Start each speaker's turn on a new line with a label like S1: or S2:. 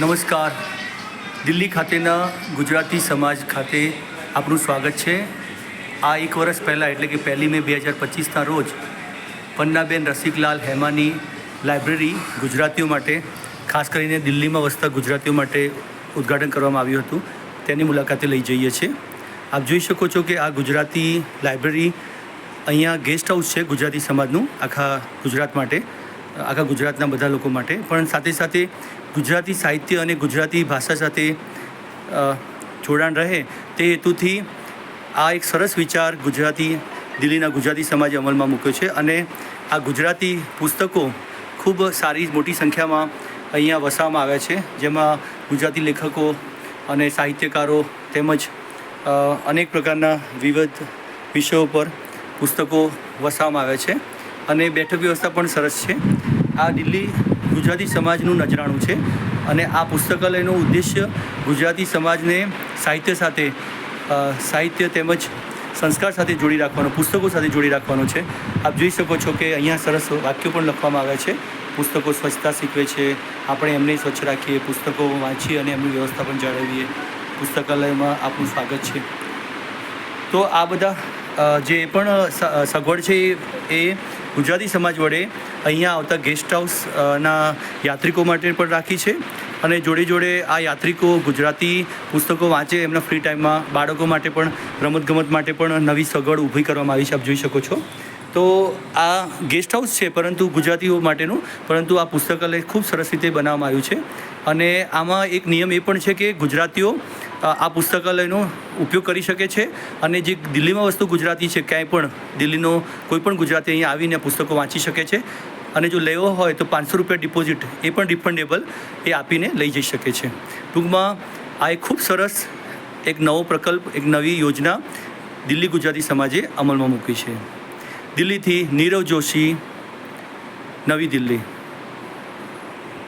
S1: નમસ્કાર. દિલ્હી ખાતેના ગુજરાતી સમાજ ખાતે આપનું સ્વાગત છે. આ એક વર્ષ પહેલાં એટલે કે 1 મે 2025ના રોજ પન્નાબેન રસિકલાલ હેમાની લાઇબ્રેરી ગુજરાતીઓ માટે, ખાસ કરીને દિલ્હીમાં વસતા ગુજરાતીઓ માટે ઉદ્ઘાટન કરવામાં આવ્યું હતું. તેની મુલાકાતે લઈ જઈએ છીએ. આપ જોઈ શકો છો કે આ ગુજરાતી લાઇબ્રેરી અહીંયા ગેસ્ટ હાઉસ છે ગુજરાતી સમાજનું, આખા ગુજરાત માટે, આખા ગુજરાતના બધા લોકો માટે, પણ સાથે સાથે ગુજરાતી સાહિત્ય અને ગુજરાતી ભાષા સાથે જોડાણ રહે તે હેતુથી આ એક સરસ વિચાર દિલ્હીના ગુજરાતી સમાજે અમલમાં મૂક્યો છે. અને આ ગુજરાતી પુસ્તકો ખૂબ સારી મોટી સંખ્યામાં અહીંયા વસાવવામાં આવ્યા છે, જેમાં ગુજરાતી લેખકો અને સાહિત્યકારો તેમજ અનેક પ્રકારના વિવિધ વિષયો પર પુસ્તકો વસાવવામાં આવ્યા છે. અને બેઠક વ્યવસ્થા પણ સરસ છે. આ દિલ્હી ગુજરાતી સમાજનું નજરાણું છે અને આ પુસ્તકાલયનો ઉદ્દેશ્ય ગુજરાતી સમાજને સાહિત્ય તેમજ સંસ્કાર સાથે જોડી રાખવાનો, પુસ્તકો સાથે જોડી રાખવાનો છે. આપ જોઈ શકો છો કે અહીંયા સરસ વાક્યો પણ લખવામાં આવ્યા છે. પુસ્તકો સ્વચ્છતા શીખવે છે, આપણે એમને સ્વચ્છ રાખીએ, પુસ્તકો વાંચીએ અને એમની વ્યવસ્થા પણ જાળવીએ. પુસ્તકાલયમાં આપનું સ્વાગત છે. તો આ બધા જે પણ સગવડ છે એ ગુજરાતી સમાજ વડે અહીંયા આવતા ગેસ્ટ હાઉસના યાત્રિકો માટે પણ રાખી છે. અને જોડે જોડે આ યાત્રિકો ગુજરાતી પુસ્તકો વાંચે એમના ફ્રી ટાઈમમાં, બાળકો માટે પણ, રમતગમત માટે પણ નવી સગવડ ઊભી કરવામાં આવી છે. આપ જોઈ શકો છો. તો આ ગેસ્ટ હાઉસ છે પરંતુ ગુજરાતીઓ માટેનું, પરંતુ આ પુસ્તકાલય ખૂબ સરસ રીતે બનાવવામાં આવ્યું છે. અને આમાં એક નિયમ એ પણ છે કે ગુજરાતીઓ આ પુસ્તકાલયનો ઉપયોગ કરી શકે છે. અને જે દિલ્હીમાં વસ્તુ ગુજરાતી છે, ક્યાંય પણ દિલ્હીનો કોઈ પણ ગુજરાતી અહીંયા આવીને પુસ્તકો વાંચી શકે છે. અને જો લેવો હોય તો 500 રૂપિયા ડિપોઝિટ, એ પણ રિફંડેબલ, એ આપીને લઈ જઈ શકે છે. ટૂંકમાં આ એક ખૂબ સરસ એક નવો પ્રકલ્પ, એક નવી યોજના દિલ્હી ગુજરાતી સમાજે અમલમાં મૂકી છે. દિલ્હીથી નીરવ જોશી, નવી દિલ્હી.